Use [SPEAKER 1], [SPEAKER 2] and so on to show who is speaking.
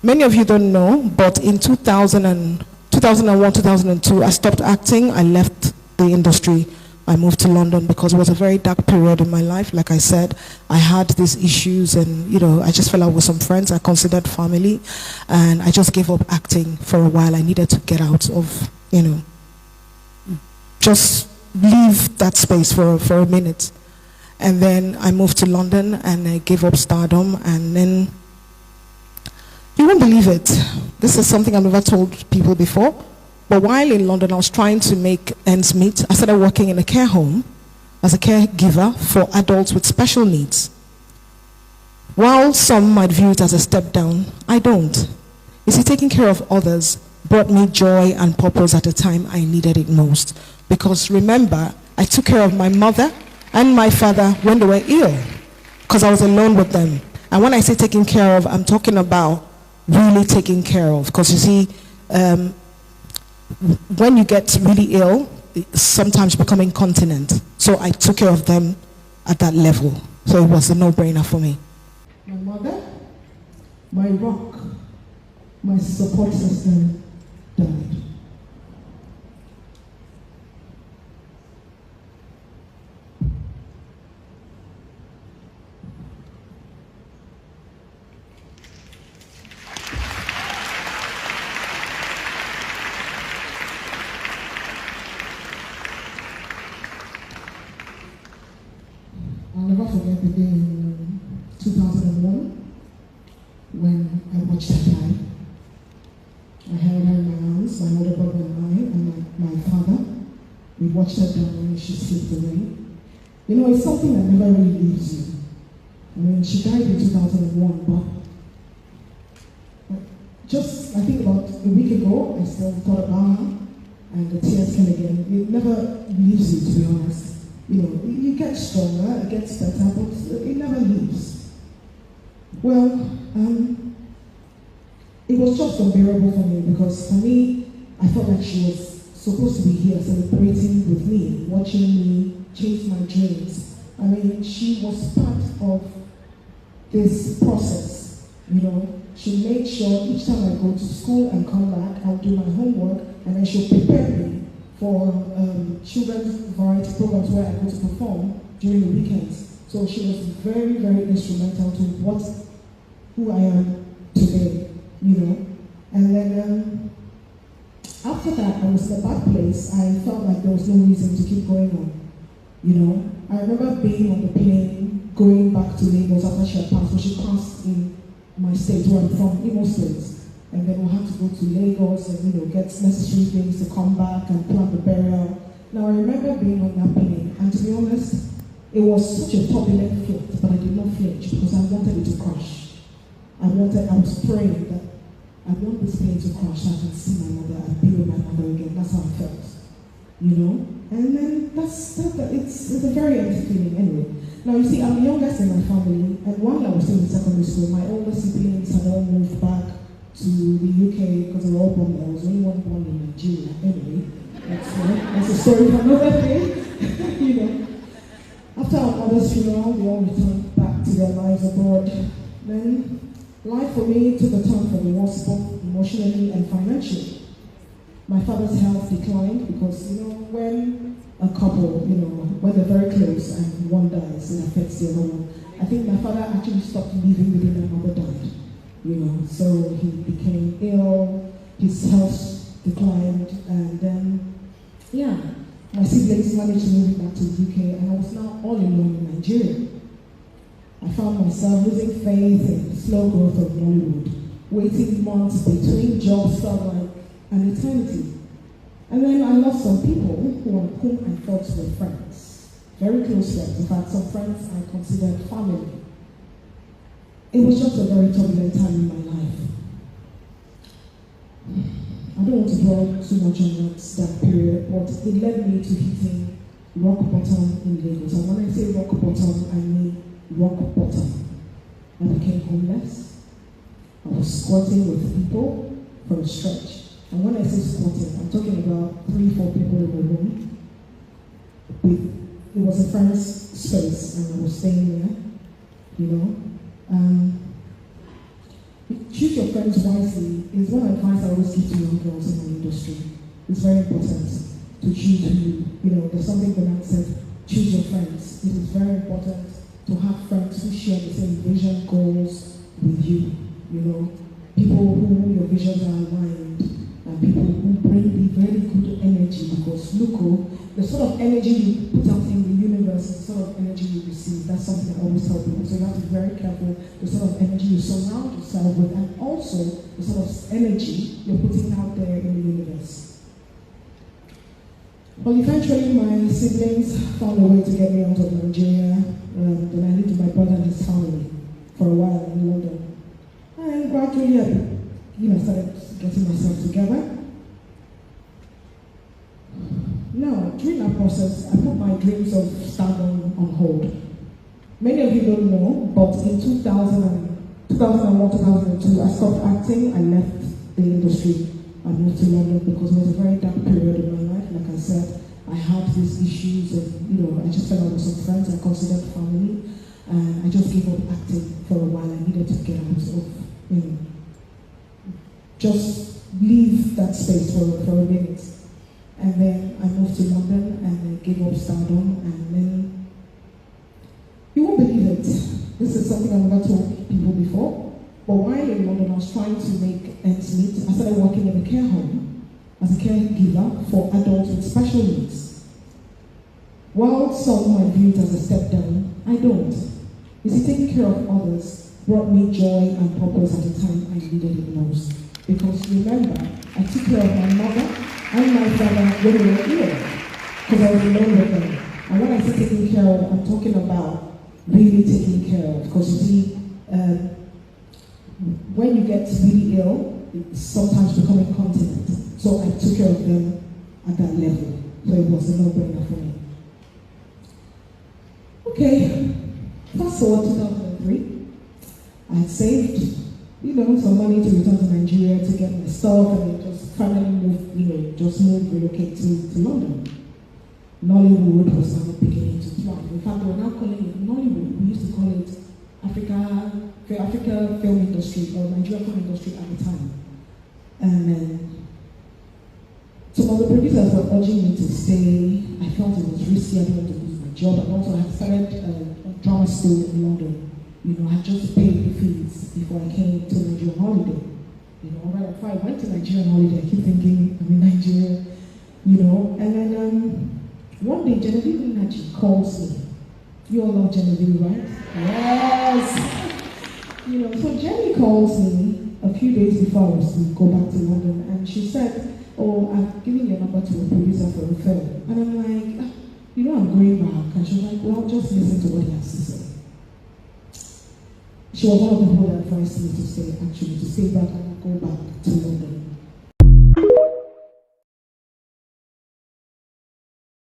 [SPEAKER 1] Many of you don't know, but in 2001, 2002, I stopped acting. I left the industry. I moved to London because it was a very dark period in my life. Like I said, I had these issues and, I just fell out with some friends I considered family. And I just gave up acting for a while. I needed to get out of, just leave that space for a minute. And then I moved to London and I gave up stardom. And then, you won't believe it. This is something I've never told people before. But while in London, I was trying to make ends meet. I started working in a care home as a caregiver for adults with special needs. While some might view it as a step down, I don't. You see, taking care of others brought me joy and purpose at a time I needed it most. Because remember, I took care of my mother and my father when they were ill, because I was alone with them. And when I say taking care of, I'm talking about really taking care of. Because you see, when you get really ill, sometimes you become incontinent. So I took care of them at that level. So it was a no-brainer for me. My mother, my rock, my support system died. I'll never forget the day in 2001 when I watched her die. I held her in my arms, my older brother and my father. We watched her die and she slipped away. It's something that never really leaves you. She died in 2001, but I think about a week ago, I still thought about her and the tears came again. It never leaves you, to be honest. You get stronger, it gets better, but it never leaves. Well, it was just unbearable for me because for me, I felt like she was supposed to be here celebrating with me, watching me chase my dreams. She was part of this process, She made sure each time I go to school and come back, I'll do my homework and then she'll prepare me for children's variety programs where I go to perform during the weekends. So she was very, very instrumental to who I am today, And then after that, I was in a bad place. I felt like there was no reason to keep going on, I remember being on the plane, going back to Lagos after she had passed. So she passed in my state where I'm from, Imo State. And then we'll have to go to Lagos and, get necessary things to come back and plan the burial. Now, I remember being on that plane, and to be honest, it was such a turbulent flight, but I did not flinch because I wanted it to crash. I was praying that I want this plane to crash so I can see my mother and be with my mother again. That's how I felt, And then it's a very empty feeling anyway. Now, you see, I'm the youngest in my family, and while I was still in secondary school, my older siblings had all moved back to the UK because they were all born there. I was only one born in Nigeria. Anyway, that's a story for another day. After our mother's funeral, we all returned back to their lives abroad. Then life for me took a turn for the worse, both emotionally and financially. My father's health declined because, when a couple, when they're very close and one dies, it affects the other one. I think my father actually stopped living within my mother died. So he became ill, his health declined, and then, my siblings managed to move back to the UK, and I was now all alone in Nigeria. I found myself losing faith in the slow growth of Hollywood, waiting months between jobs felt like an eternity. And then I lost some people whom I thought were friends, very close friends. In fact, some friends I considered family. It was just a very turbulent time in my life. I don't want to dwell too much on that period, but it led me to hitting rock bottom in Lagos. And when I say rock bottom, I mean rock bottom. I became homeless. I was squatting with people for a stretch. And when I say squatting, I'm talking about 3-4 people in the room. It was a friend's space, and I was staying there, choose your friends wisely is one advice I always give to young girls in my industry. It's very important to choose who, there's something Bernard said, choose your friends. It is very important to have friends who share the same vision, goals with you, people who your visions are aligned, and people who bring the very good energy, because look, the sort of energy you put out in the universe is the sort of energy you receive. That's something I always tell people. So you have to be very careful the sort of energy you surround yourself with, and also the sort of energy you're putting out there in the universe. Well, eventually my siblings found a way to get me out of Nigeria. Then I lived with my brother and his family for a while in London. And gradually I started getting myself together. Now, during that process, I put my dreams of stardom on hold. Many of you don't know, but in 2001, 2002, I stopped acting. I left the industry. I moved to London because it was a very dark period in my life. Like I said, I had these issues and, I just fell out with some friends I considered family. And I just gave up acting for a while. I needed to get out of, just leave that space for a minute. And then I moved to London and I gave up stardom, and then you won't believe it. This is something I've never told people before. But while in London, I was trying to make ends meet. I started working in a care home as a caregiver for adults with special needs. While some might view it as a step down, I don't. You see, taking care of others brought me joy and purpose at a time I needed it most. Because remember, I took care of my mother and my father when they were ill, because I was alone with them. And when I say taking care of, I'm talking about really taking care of. Because you see, when you get really ill, it's sometimes become incontinent. So I took care of them at that level. So it was a no-brainer for me. Okay, fast forward 2003. I had saved, some money to return to Nigeria to get my stuff, and just finally moved, relocate to London. Nollywood was now beginning to thrive. In fact, they were now calling it Nollywood. We used to call it Africa film industry, or Nigeria film industry at the time. And some of the producers were urging me to stay. I felt it was risky. I didn't want to lose my job. And also I had started a drama school in London. I had just paid the fees before I came to Nigeria on holiday. Right before I went to Nigeria on holiday, I keep thinking I'm in Nigeria, And then one day, Genevieve Nnaji calls me. You all know Genevieve, right? Yes! So Jenny calls me a few days before I was to go back to London, and she said, "Oh, I've given your number to a producer for a film." And I'm like, I'm going back. And she was like, "Well, just listen to what he has to say." She was one of the people that advised me to stay back and not go back.